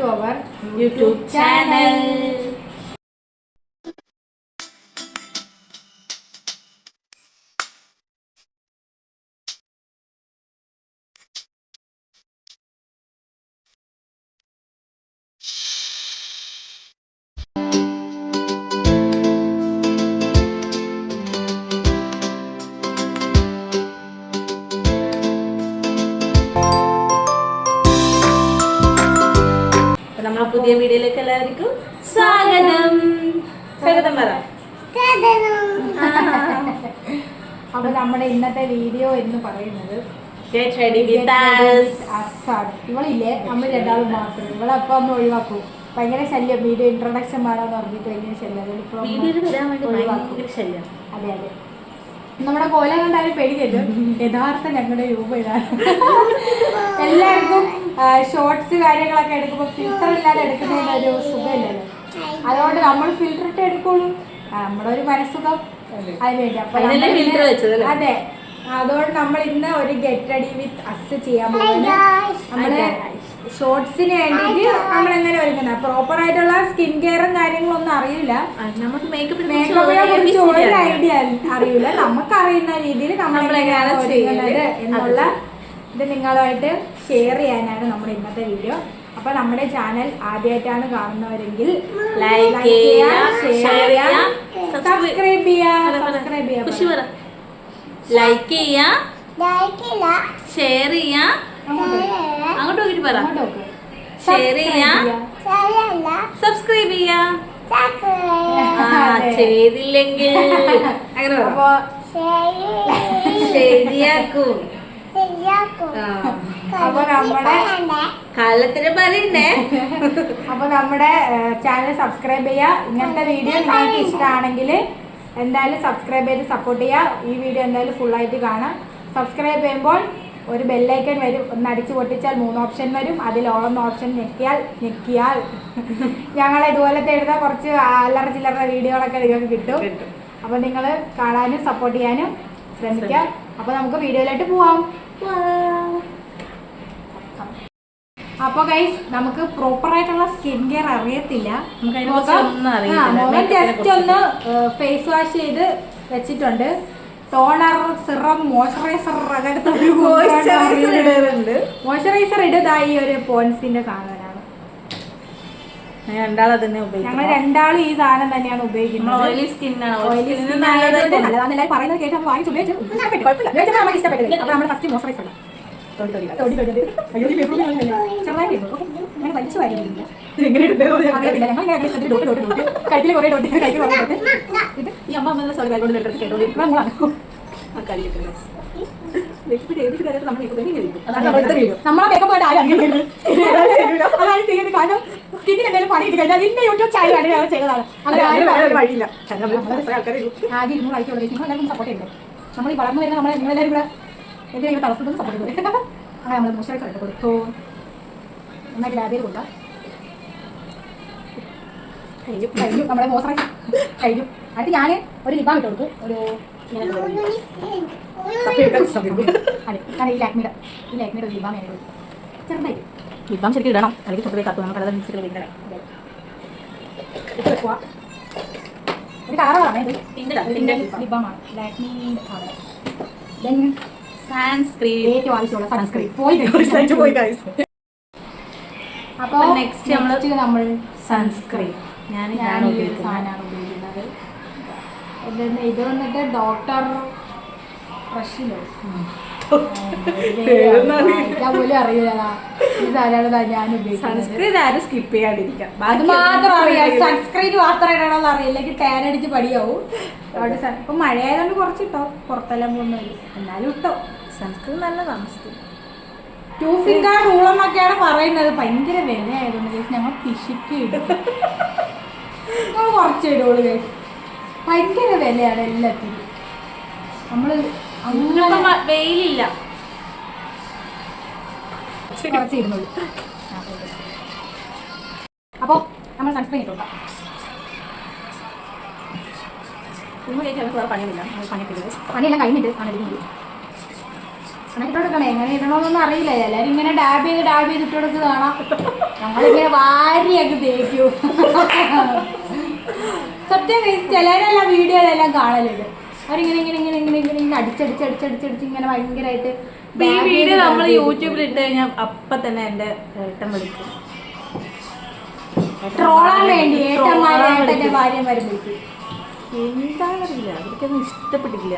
our YouTube channel. നമ്മുടെ പുതിയ വീഡിയോയിലേക്ക് എല്ലാവർക്കും സ്വാഗതം. സ്വാഗതം പറ. അപ്പൊ നമ്മുടെ ഇന്നത്തെ വീഡിയോ എന്ന് പറയുന്നത് ഇവളില്ലേ നമ്മൾ രണ്ടാളും മാത്രം ഇവളപ്പം നമ്മൾ ഒഴിവാക്കും. ഭയങ്കര ശല്യം വീഡിയോ ഇൻട്രൊഡക്ഷൻ വേണമെന്ന് പറഞ്ഞിട്ട് ഭയങ്കര ശല്യം. അതെ അതെ നമ്മുടെ കോല കണ്ടാലും പേടിക്കരുത്. യഥാർത്ഥ ഞങ്ങളുടെ രൂപ ഇതാണ്. എല്ലാവർക്കും ഷോർട്സ് കാര്യങ്ങളൊക്കെ എടുക്കുമ്പോൾ ഫിൽറ്റർ ഇല്ലാതെ എടുക്കുന്നതിനൊരു സുഖമില്ലല്ലോ. അതുകൊണ്ട് നമ്മൾ ഫിൽറ്റർ ഇട്ട് എടുക്കുള്ളൂ. നമ്മുടെ ഒരു മനസ്സുഖം അതിന് വേണ്ടി. അപ്പൊ അതെ, അതുകൊണ്ട് നമ്മൾ ഇന്ന് ഒരു ഗെറ്റ് റെഡി വിത്ത് അസ് ചെയ്യാൻ പോകുന്നത്. നമ്മള് ഷോർട്സിന് വേണ്ടിയിട്ട് നമ്മൾ എങ്ങനെ ഒരുങ്ങുന്നത് പ്രോപ്പർ ആയിട്ടുള്ള സ്കിൻ കെയറും കാര്യങ്ങളും ഒന്നും അറിയില്ല. നമുക്ക് മേക്കപ്പിനെ കുറിച്ച് ഒരു ഐഡിയ അറിയില്ല. നമുക്ക് അറിയുന്ന രീതിയിൽ നമ്മൾ എങ്ങനെയാണ് ഒരുങ്ങുന്നത് എന്നുള്ള ഇത് നിങ്ങളുമായിട്ട് ഷെയർ ചെയ്യാനാണ് നമ്മുടെ ഇന്നത്തെ വീഡിയോ. അപ്പൊ നമ്മുടെ ചാനൽ ആദ്യമായിട്ടാണ് കാണുന്നവരെങ്കിൽ ലൈക്ക് ചെയ്യുക, ഷെയർ ചെയ്യുക, സബ്സ്ക്രൈബ് ചെയ്യുക. ലൈക്ക് ചെയ്യുക, ഷെയർ ചെയ്യുക, അങ്ങോട്ട് നോക്കിട്ട് പറ. ഷെയർ ചെയ്യാ, സബ്സ്ക്രൈബ് ചെയ്യാ. ചെയ്തില്ലെങ്കിൽ അങ്ങനെ ശരിയാക്കും. അപ്പൊ നമ്മുടെ കാലത്തിന് പറയണ്ടേ. അപ്പൊ നമ്മുടെ ചാനൽ സബ്സ്ക്രൈബ് ചെയ്യുക. ഇങ്ങനത്തെ വീഡിയോ നിങ്ങൾക്ക് ഇഷ്ടമാണെങ്കിൽ എന്തായാലും സബ്സ്ക്രൈബ് ചെയ്ത് സപ്പോർട്ട് ചെയ്യുക. ഈ വീഡിയോ എന്തായാലും ഫുള്ളായിട്ട് കാണാം. സബ്സ്ക്രൈബ് ചെയ്യുമ്പോൾ ഒരു ബെല്ലൈക്കൺ വരും. ഒന്ന് അടിച്ചു പൊട്ടിച്ചാൽ 3 ഓപ്ഷൻ വരും. അതിൽ ഓളെന്ന ഓപ്ഷൻ ഞെക്കിയാൽ ഞങ്ങൾ ഇതുപോലത്തെ എഴുതാൻ കുറച്ച് അല്ലറ ചില്ലറ വീഡിയോകളൊക്കെ നിങ്ങൾക്ക് കിട്ടും. അപ്പോൾ നിങ്ങൾ കാണാനും സപ്പോർട്ട് ചെയ്യാനും ശ്രമിക്കുക. അപ്പോൾ നമുക്ക് വീഡിയോയിലോട്ട് പോവാം. അപ്പോൾ ഗൈസ്, നമുക്ക് പ്രോപ്പറായിട്ടുള്ള സ്കിൻ കെയർ അറിയത്തില്ല. ജസ്റ്റ് ഒന്ന് ഫേസ് വാഷ് ചെയ്ത് വെച്ചിട്ടുണ്ട്. ടോണർ, സിറം, മോയ്സ്ചറൈസർ, അങ്ങനത്തെ മോയ്സ്ചറൈസർ ഇടുതായി ഒരു പോൺസിന്റെ സാധനമാണ്. ഞങ്ങൾ രണ്ടാളും ഈ സാധനം തന്നെയാണ് ഉപയോഗിക്കുന്നത്. ഓയിലി സ്കിന്നാണ്. പറയുന്നത് കേട്ട് നമ്മൾ വാങ്ങിച്ചു ഉപയോഗിച്ചു. നമുക്ക് ഇഷ്ടപ്പെട്ടത്. അപ്പൊ നമ്മൾ ഫസ്റ്റ് മോയ്സ്ചറൈസർ വലിച്ചു വാരിയില്ല. കഴുത്തിൽ കുറെ ഡോട്ട് ഇത് ഈ അമ്മ നമ്മളെ മേക്കപ്പ് അതാണ് ചെയ്യുന്നത്. കാരണം സ്കിന്നിന് എന്തെങ്കിലും പണിയിട്ട് കഴിഞ്ഞാൽ അതിന്റെ യൂട്യൂബ് ചാനൽ ആണ് ചെയ്തതാണ്. വഴിയില്ല. ആകെ 200 ആയിക്കോളൂ. നിങ്ങളെല്ലാവരും സപ്പോർട്ട് ചെയ്യുന്നത്. നമ്മൾ ഈ വളർന്നു വരുന്ന നമ്മളെ നിങ്ങളെല്ലാവരും കൂടെ എന്തെങ്കിലും തളർത്തുന്നത് സപ്പോർട്ട് ചെയ്യുന്നത്. അങ്ങനെ നമ്മൾ മോശമായിട്ട് കണ്ടു കൊടുത്തു. നന്നായിട്ട് ലാബിൽ കൊടുക്കാം. കഴിഞ്ഞു നമ്മുടെ മോയ്സ്ചറൈസർ കഴിഞ്ഞു. അടുത്ത് ഞാൻ ഒരു ലിബാം ഇട്ട് കൊടുത്തു. ഒരു അതെ, കാരണം ഈ ലാക്മിയുടെ ഒരു ലിബാം ഞാൻ കൊടുത്തു. ചെറുതായി ലിബാം ശരിക്കും ഇടണം. അല്ലെങ്കിൽ ചുറ്റുപോയി കത്തു. നമുക്ക് അതായത് മിക്സിയിൽ ഇട്ട് വെക്കുക. ഒരു കളറാണ് ലിബാമാണ്. ലാക്മിയുടെ സൺസ്ക്രീൻ, ഏറ്റവും ആവശ്യമുള്ള സൺസ്ക്രീൻ പോയി. അപ്പോൾ നെക്സ്റ്റ് നമ്മൾ സൺസ്ക്രീൻ ഞാൻ ഈ സാധനമാണ് ഉപയോഗിക്കുന്നത്. ഇത് വന്നിട്ട് ഡോക്ടർ ഫ്രഷിലോ പോലും അറിയില്ല. ഈ സാധനമാണ് ഞാൻ ഉപയോഗിക്കുന്നത്. ആരും സ്കിപ്പ് ചെയ്യാതിരിക്കാം. അത് മാത്രം അറിയാം. സൺസ്ക്രീൻ മാത്രം ഇടണമെന്ന് അറിയില്ല. എനിക്ക് ടാൻ അടിച്ച് പടിയാവും. അവിടെ ഇപ്പൊ മഴയായതുകൊണ്ട് കുറച്ചിട്ടോ, പുറത്തെല്ലാം പോകുന്നില്ല. എന്നാലും ഇട്ടോ. സൺസ്ക്രീൻ നല്ലതാണ്. 2 ഫിംഗർ റൂൾ എന്നൊക്കെയാണ് പറയുന്നത്. ഭയങ്കര വിലയായതുകൊണ്ട് ഞങ്ങൾ പിശുക്കി ഇടും. ഞങ്ങൾ കുറച്ച് ഇടുള്ളൂ കേസ്. ഭയങ്കര വിലയാണ് എല്ലാത്തിനും. നമ്മള് അങ്ങനെ വെയിലില്ല, കുറച്ച് ഇടുന്നുള്ളൂ. അപ്പോൾ നമ്മൾ സൺസ്ക്രീൻ ഇട്ടു. പണിയെല്ലാം കഴിഞ്ഞിട്ട് ആണ് ഇടുന്നത്. അങ്ങനെ ഇട്ട് കൊടുക്കണേ. എങ്ങനെ ഇടണമെന്നൊന്നും അറിയില്ല. എല്ലാവരും ഇങ്ങനെ ഡാബ് ചെയ്ത് ഇട്ട് കൊടുക്കുക കാണാം. നമ്മളിങ്ങനെ വാരിയൊക്കെ തേക്കൂ. സത്യം ചിലരെല്ലാം വീഡിയോയിലെല്ലാം കാണലുണ്ട്. അവരിങ്ങനെ ഇങ്ങനെ ഇങ്ങനെ ഇങ്ങനെ ഇങ്ങനെ ഇങ്ങനെ അടിച്ചടിച്ച് ഇങ്ങനെ ഭയങ്കരമായിട്ട്. ഈ വീഡിയോ നമ്മൾ യൂട്യൂബിൽ ഇട്ട് കഴിഞ്ഞാൽ അപ്പം തന്നെ എൻ്റെ ഏട്ടൻ വിളിക്കും. ട്രോളാൻ വേണ്ടി ഏട്ടന്മാരെ ഭാര്യമാരും വിളിക്കും. എന്താണെന്നറിയില്ല, അവർക്കൊന്നും ഇഷ്ടപ്പെട്ടില്ല.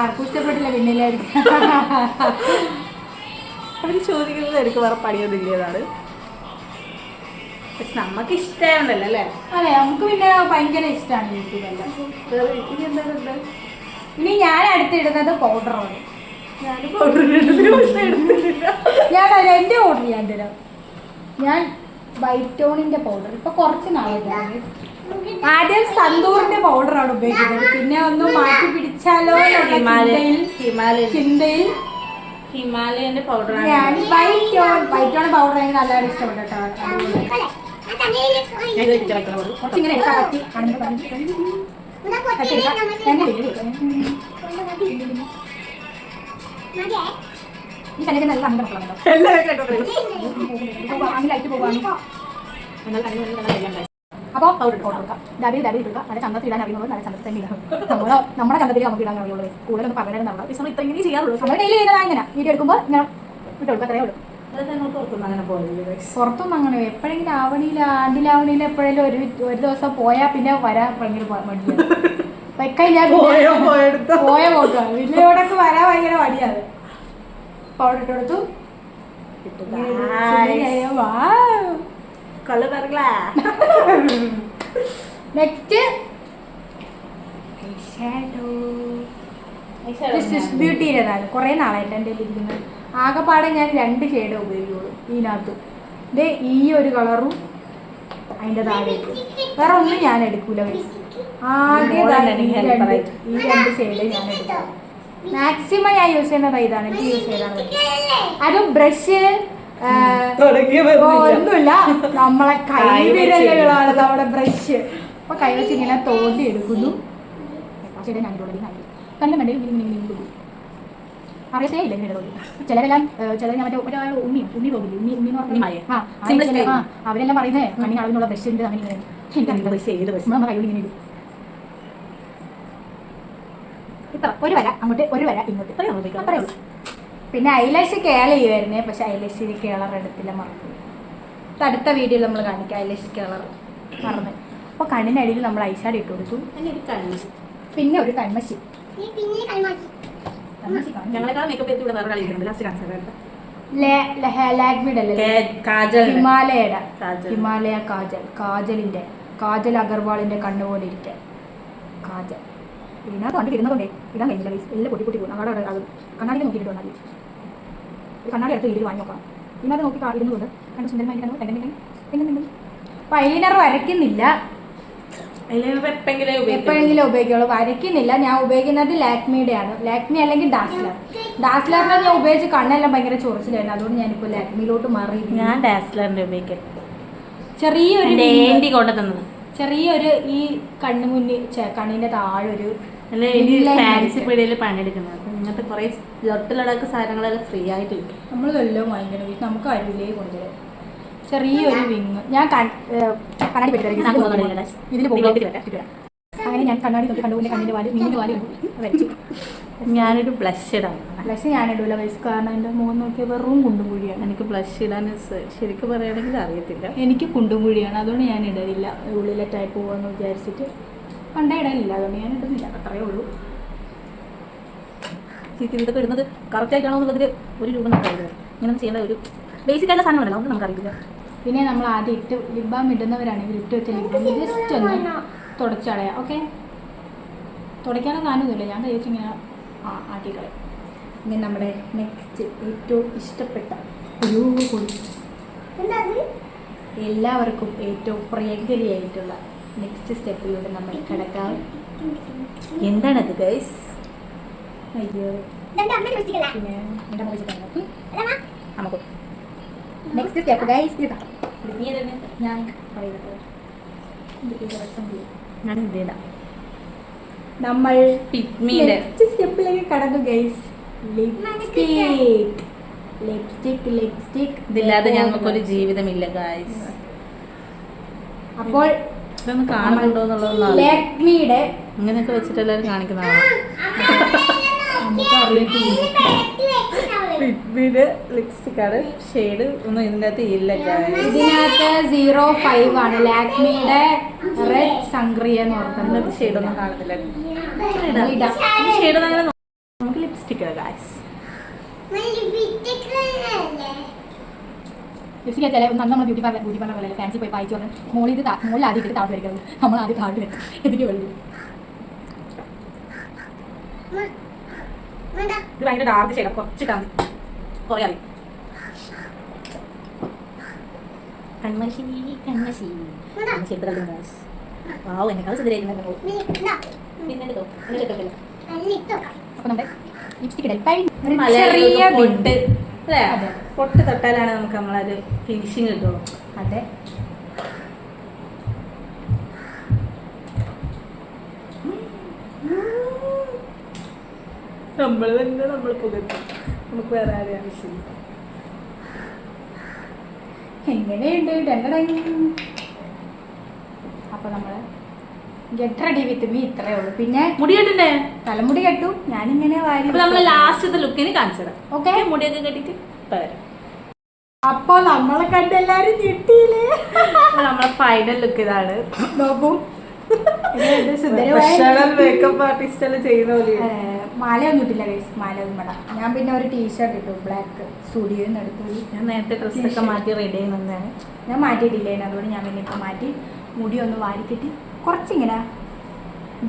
ആർക്കും ഇഷ്ടപ്പെട്ടില്ല. പിന്നില്ലായിരിക്കും അവർ ചോദിക്കുന്നത് എനിക്ക് വേറെ പണിയൊന്നും ഇല്ലതാണ്. പക്ഷെ നമുക്ക് ഇഷ്ടമായോണ്ടല്ലോ അല്ലേ? അതെ, നമുക്ക് പിന്നെ ഭയങ്കര ഇഷ്ടമാണ് യൂട്യൂബെല്ലാം. ഇനി എന്താ ഇനി ഞാൻ അടുത്തിടുന്നത് പൗഡറാണ്. ഞാൻ പൗഡർ എടുത്തിട്ടില്ല. ഞാൻ എൻ്റെ പൗഡർ ഞാൻ തരാം. ഞാൻ വൈറ്റോണിന്റെ പൗഡർ ഇപ്പൊ കുറച്ച് നാളായിട്ട്. ആദ്യം സന്തൂറിന്റെ പൗഡറാണ് ഉപയോഗിക്കുന്നത്. പിന്നെ ഒന്ന് മാറ്റി പിടിച്ചാലോ ചിന്തയിൽ ഹിമാലയന്റെ പൗഡറാണ്. ഞാൻ വൈറ്റോൺ പൗഡർ എനിക്ക് നല്ലതാണ് ഇഷ്ടപ്പെട്ടു കേട്ടോ. കുറച്ചിങ്ങനെ എടുക്കാൻ പറ്റി ഈ സമയത്ത് നല്ല അങ്ങനെ മക്കളുണ്ടോ ലൈറ്റ് പോകാൻ. അപ്പോൾ പൗഡർ കൊടുക്കാം. ഡബിൾ ഇടുക. നല്ല ചന്തത്തിൽ ഇടാൻ അറിയുന്നത് നല്ല ചന്തത്തിൽ തന്നെ ഇടാം. നമ്മുടെ ചന്തത്തിൽ നമുക്ക് ഇടാൻ അറിയുള്ളൂ. കൂടുതലൊന്നും പറഞ്ഞു നമ്മൾ ഇത്ര ഇങ്ങനെ ചെയ്യാറുള്ളൂ. നമ്മൾ ഡെയിലി ചെയ്യുന്നതാണ്. ഇങ്ങനെ വീഡിയോ എടുക്കുമ്പോൾ ഇങ്ങനെ ഇട്ട് കൊടുക്കുക. അത്രയേ ഉള്ളൂ. പുറത്തൊന്നും അങ്ങനെ എപ്പോഴെങ്കിലും ആണ്ടിലാവണിയിൽ എപ്പോഴെങ്കിലും ഒരു ദിവസം പോയാൽ പിന്നെ വരാൻ ഭയങ്കര മടിയാണ്. വെക്കഴിഞ്ഞാൽ പോയ പോക്കുക. വീട്ടിലോടൊക്കെ വരാൻ ഭയങ്കര മടിയാണ്. പൗഡർ ഇട്ട് കൊടുത്തു. നെക്സ്റ്റ് ബ്യൂട്ടിയിലേതാണ്. കുറേ നാളായിട്ട് എൻ്റെ ഇരിക്കുന്നത്. ആകെപ്പാടെ ഞാൻ 2 ഷെയ്ഡേ ഉപയോഗിക്കുള്ളൂ ഇതിനകത്ത്. ഇത് ഈ ഒരു കളറും അതിൻ്റെ താഴേക്ക്. വേറെ ഒന്നും ഞാൻ എടുക്കൂല. ആകെ ഈ 2 ഷെയ്ഡേ ഞാൻ എടുക്കാം. മാക്സിമം ഞാൻ യൂസ് ചെയ്യുന്നത് ഇതാണ്. എനിക്ക് യൂസ് ചെയ്താണ്. അതും ബ്രഷ് ഒന്നുമില്ല, നമ്മളെ കൈവിരലുകളാണ് നമ്മുടെ ബ്രഷ്. അപ്പൊ കൈവച്ച് ഇങ്ങനെ തോണ്ടി എടുക്കുന്നു. ഞാൻ കണ്ണു മണ്ടയിൽ അറിയത്തേ ഇല്ല ഇങ്ങനെ ചിലരെല്ലാം ഞാൻ മറ്റേ ഒരാൾ ഉണ്ണി പോകില്ല. ഉണ്ണി എന്ന് പറഞ്ഞാൽ അവരെല്ലാം പറയുന്നത് കണ്ണിന് അളവിനുള്ള ബ്രഷ് ഉണ്ട്. അങ്ങനെ നമ്മുടെ കൈ ഇങ്ങനെ ഇടും. ഇത്ര ഒരു വര അങ്ങോട്ട് ഒരു വര ഇങ്ങോട്ട്. പിന്നെ ഐലാഷ് കേള ചെയ്യുമായിരുന്നേ. പക്ഷെ ഐലാഷിന് കേളർ എടുത്തില്ല, മറന്നു. അടുത്ത വീഡിയോയിൽ നമ്മൾ കാണിക്കാം ഐലാഷ് കേളർ മറന്ന്. അപ്പോൾ കണ്ണിനടിയിൽ നമ്മൾ ഐഷാഡ് ഇട്ട് കൊടുത്തു. പിന്നെ ഒരു കൺമശി. ഹിമാലയ കാജൽ. കാജൽ അഗർവാളിന്റെ കണ്ണ് പോലെ ഇരിക്കാൻ കാജൽ. ഇതിനകത്ത് കണ്ടിട്ട് ഇരുന്നതുകൊണ്ടേ ഇടാൻ കഴിഞ്ഞില്ല. എല്ലാം പൊട്ടി പോകും. അവിടെ കണ്ണാടി നോക്കിയിട്ട് വന്നാൽ കണ്ണാടി അടുത്ത് വീട്ടിൽ വാങ്ങി നോക്കണം. ഇതിനകത്ത് നോക്കി ഇരുന്നുകൊണ്ട് കണ്ട് സുന്ദരമായി എന്തെങ്കിലും. അപ്പൊ ഐലൈനർ വരയ്ക്കുന്നില്ല. എപ്പോഴെങ്കിലും ഉപയോഗിക്കുള്ളൂ. വരയ്ക്കുന്നില്ല. ഞാൻ ഉപയോഗിക്കുന്നത് ലാക്മിയുടെ ആണ്. ലാക്മി അല്ലെങ്കിൽ ഡാസ്ലറിനെ ഞാൻ ഉപയോഗിച്ച് കണ്ണെല്ലാം ഭയങ്കര ചൊറിച്ചിലായിരുന്നു. അതുകൊണ്ട് ഞാനിപ്പോൾ ലാക്മിയിലോട്ട് മാറി. ഞാൻ ഡാസ്ലറിന്റെ ഉപയോഗിക്കാം. ചെറിയൊരു ഈ കണ്ണു മുന്നിൽ കണ്ണിന്റെ താഴൊരു ഫാൻസി പീടികയിൽ പണിയെടുക്കുന്നത്. അപ്പം ഇങ്ങനത്തെ കുറെ ജൊട്ടിലടക്ക സാധനങ്ങളെല്ലാം ഫ്രീ ആയിട്ട് കിട്ടും. നമ്മളെല്ലാം ഭയങ്കര നമുക്ക് അരുവിലേ കൊണ്ടുവരാം. ചെറിയൊരു വിങ് ഞാൻ കണ്ണാടി ഇതിൽ അങ്ങനെ ഞാൻ കണ്ണാടി നോക്കി കണ്ടുകൊണ്ട് കണ്ണിന്റെ വാല് മീനിന്റെ വാല് വരച്ചു. ഞാനൊരു ബ്ലഷ് ഇടാം. ബ്ലഷ് ഞാനിടൂല വയസ്സ്. കാരണം എൻ്റെ മുഖം നോക്കിയ വെറും കുണ്ടുംകുഴിയാണ്. എനിക്ക് ബ്ലഷ് ഇടാൻ ശരിക്കും പറയുകയാണെങ്കിൽ അറിയത്തില്ല. എനിക്ക് കുണ്ടുംകുഴിയാണ്. അതുകൊണ്ട് ഞാൻ ഇടലില്ല. ഉള്ളിലെറ്റായി പോവാന്ന് വിചാരിച്ചിട്ട് പണ്ടേ ഇടലില്ല. അതുകൊണ്ട് ഞാൻ ഇടുന്നില്ല. അത്രയേ ഉള്ളൂ. ഇതൊക്കെ ഇടുന്നത് കറക്റ്റ് ആയിട്ടാണോ എന്നുള്ളതിൽ ഒരു രൂപ നമുക്കറിയില്ല. ഇങ്ങനെ ചെയ്യേണ്ട ഒരു ബേസിക് ആയിട്ടുള്ള സാധനങ്ങളല്ല, അതൊന്നും നമുക്കറിയില്ല. പിന്നെ നമ്മൾ ആദ്യം ലിപ് ബാം ഇടുന്നവരാണെങ്കിൽ ഇട്ട് വെച്ച ലിപ് ബാം ജസ്റ്റ് ഒന്ന് തുടച്ചളയാം. ഓക്കെ, തുടയ്ക്കാനുള്ള സാധനമൊന്നുമില്ല. ഞാൻ കഴിച്ചിങ്ങനെ ആട്ടിക്കളയും. ഇനി നമ്മുടെ നെക്സ്റ്റ് ഏറ്റവും ഇഷ്ടപ്പെട്ട ഒരു എല്ലാവർക്കും ഏറ്റവും പ്രിയങ്കരിയായിട്ടുള്ള നെക്സ്റ്റ് സ്റ്റെപ്പിലൂടെ നമ്മൾ കിടക്കാം. എന്താണത് ഗൈസ്? അയ്യോ പിന്നെ എൻ്റെ മോശം നമുക്ക് നെക്സ്റ്റ് സ്റ്റെപ്പ് ഗൈസ്. ഞാൻ പറയുന്നത് നമ്മൾ നെക്സ്റ്റ് സ്റ്റെപ്പിലേക്ക് കടന്നു ഗൈസ്. ലിപ്സ്റ്റിക്. ലിപ്സ്റ്റിക് ഇതില്ലാതെ ഞങ്ങൾക്കൊരു ജീവിതമില്ല ഗായ്സ്. അപ്പോൾ ഇതൊന്ന് കാണുന്നുണ്ടോ എന്നുള്ളതൊന്നും ലാക്മിയുടെ ഇങ്ങനെയൊക്കെ വെച്ചിട്ട് എല്ലാവരും കാണിക്കുന്നതാണ്. നമുക്ക് അറിയത്തില്ല. ഫിറ്റ്ബിയുടെ ലിപ്സ്റ്റിക് ആണ്. ഷെയ്ഡ് ഒന്നും ഇതിൻ്റെ അകത്ത് ഇല്ല ഗായ്സ്. ഇതിനകത്ത് 05 ആണ് ലാക്മിയുടെ റെഡ് സംഗ്രിയ എന്ന് പറഞ്ഞത്. ഷെയ്ഡൊന്നും കാണുന്നില്ല. ഇടാം. ഷെയ്ഡ് നമുക്ക് ലിപ്സ്റ്റിക് ഗായ്സ്. ലിപ്സ്റ്റിക് ചില നമ്മൾ ബ്യൂട്ടി പാർലർ പോലെ ഫാൻസി പോയി വായിച്ചു പറഞ്ഞ് മോളിൽ ആദ്യം ഇട്ടിട്ട് താഴെ വരയ്ക്കുന്നത്. നമ്മൾ ആദ്യം താഴെ വരും. ഇതിന് വേണ്ടി ഇത് ഭയങ്കര ഡാർക്ക് ഷെയ്ഡ്. കുറച്ചിട്ടാണ് കുറേ അറിയും. കൺമശി വാവ്, എന്നെക്കാൾ സുന്ദരിയായിരുന്നു. പിന്നെ എടുത്തോ. അപ്പോൾ നമ്മുടെ ലിപ്സ്റ്റിക് ചെറിയ പൊട്ട് അല്ലേ? അതെ. പൊട്ട് തൊട്ടാലാണ് നമുക്ക് നമ്മളൊരു ഫിനിഷിങ് കിട്ടുള്ളൂ. അതെ. നമ്മൾ തന്നെ നമ്മൾ പുകഴ്ത്തും. നമുക്ക് വേറെ ആരും ആവശ്യമില്ല. എങ്ങനെയുണ്ട്? അപ്പോൾ നമ്മൾ ഗെറ്റ് റെഡി വിത്ത് മീ ഇത്രയേ ഉള്ളൂ. പിന്നെ മുടി കെട്ടണ്ടേ? തലമുടി കെട്ടു. ഞാനിങ്ങനെ വാരി. അപ്പൊ നമ്മള് ലാസ്റ്റത്തെ ലുക്കിന് കാണിച്ചത്. ഓക്കെ, മുടിയൊക്കെ കെട്ടിട്ട് വരാം. അപ്പൊ നമ്മളെ കണ്ട് എല്ലാരും ഞെട്ടിയില്ലേ? നമ്മളെ ഫൈനൽ ലുക്ക് ഇതാണ്. നോക്കൂ, മേക്കപ്പ് ആർട്ടിസ്റ്റ് എല്ലാം ചെയ്യുന്ന പോലെ. മാലയൊന്നും ഇട്ടില്ല ഗൈസ്, മാലയൊന്നും വേണ്ട. ഞാൻ പിന്നെ ഒരു ടീഷർട്ട് ഇട്ടു, ബ്ലാക്ക് സ്റ്റുഡിയോയിൽ നിന്ന് എടുത്തു. ഞാൻ നേരത്തെ ഡ്രസ്സൊക്കെ മാറ്റി റെഡി ചെയ്യുന്നതാണ്. ഞാൻ മാറ്റിയിട്ടില്ലേന്, അതുകൊണ്ട് ഞാൻ പിന്നെ ഇപ്പം മാറ്റി മുടി ഒന്ന് വാരിക്കെട്ടി കുറച്ചിങ്ങനെ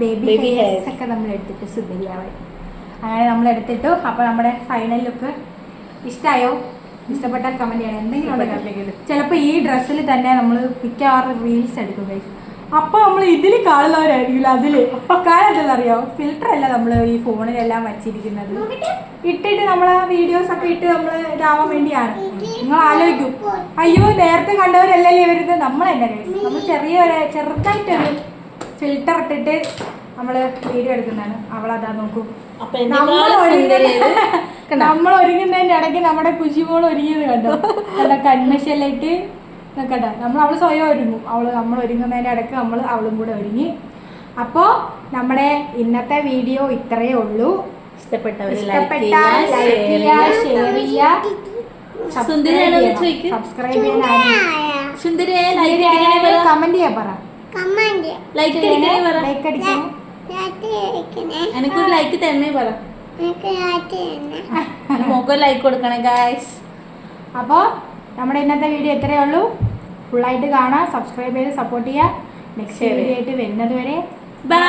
ബേബി ഹെയർസ് ഒക്കെ നമ്മൾ എടുത്തിട്ട് സുന്ദരിയാവാൻ. അങ്ങനെ നമ്മൾ എടുത്തിട്ടു. അപ്പോൾ നമ്മുടെ ഫൈനൽ ലുക്ക് ഇഷ്ടമായോ? ഇഷ്ടപ്പെട്ടാൽ കമൻറ്റ് ചെയ്യണം. എന്തെങ്കിലും ചിലപ്പോൾ ഈ ഡ്രസ്സിൽ തന്നെ നമ്മൾ മിക്കവാറും റീൽസ് എടുക്കും ഗൈസ്. അപ്പോൾ നമ്മൾ ഇതിൽ കാണുന്നവരായിരിക്കില്ല. അതിൽ കാരണം എന്താണെന്നറിയോ, ഫിൽറ്റർ അല്ല നമ്മൾ ഈ ഫോണിലെല്ലാം വച്ചിരിക്കുന്നത്. ഇട്ടിട്ട് നമ്മൾ വീഡിയോസ് ഒക്കെ ഇട്ട് നമ്മൾ ഇതാവാൻ വേണ്ടിയാണ്. നിങ്ങൾ ആലോചിക്കും, അയ്യോ നേരത്തെ കണ്ടവരല്ലല്ലേ വരുന്നത്. നമ്മൾ തന്നെ ഗൈസ്, നമ്മൾ ചെറുതായിട്ടൊരു ഫിൽറ്റർ ഇട്ടിട്ട് നമ്മൾ വീഡിയോ എടുക്കുന്നതാണ്. അവളതാ നോക്കൂ, നമ്മൾ ഒരുങ്ങുന്നതിൻ്റെ ഇടയ്ക്ക് നമ്മുടെ കുശിമോൾ ഒരുങ്ങിയത് കണ്ടോ? നല്ല കൺമശലായിട്ട് നോക്കട്ടെ. അവൾ സ്വയം ഒരുങ്ങും. നമ്മൾ ഒരുങ്ങുന്നതിൻ്റെ ഇടയ്ക്ക് അവളും കൂടെ ഒരുങ്ങി. അപ്പോൾ നമ്മുടെ ഇന്നത്തെ വീഡിയോ ഇത്രയേ ഉള്ളൂ. ഇഷ്ടപ്പെട്ടാൽ ലൈക്ക് ചെയ്യുക, ഷെയർ ചെയ്യുക, സബ്സ്ക്രൈബ് ചെയ്യാൻ, കമന്റ് ചെയ്യാൻ പറ. ലൈക്ക് അടിക്കണം. എനിക്കൊരു ലൈക്ക് തന്നെ പറ. മോക്കൊരു ലൈക്ക് കൊടുക്കണം ഗായ്സ്. അപ്പോൾ നമ്മുടെ ഇന്നത്തെ വീഡിയോ ഇത്രയേ ഉള്ളൂ. ഫുള്ളായിട്ട് കാണാം, സബ്സ്ക്രൈബ് ചെയ്ത് സപ്പോർട്ട് ചെയ്യുക. നെക്സ്റ്റ് വീഡിയോ ആയിട്ട് വരുന്നത് വരെ ബൈ.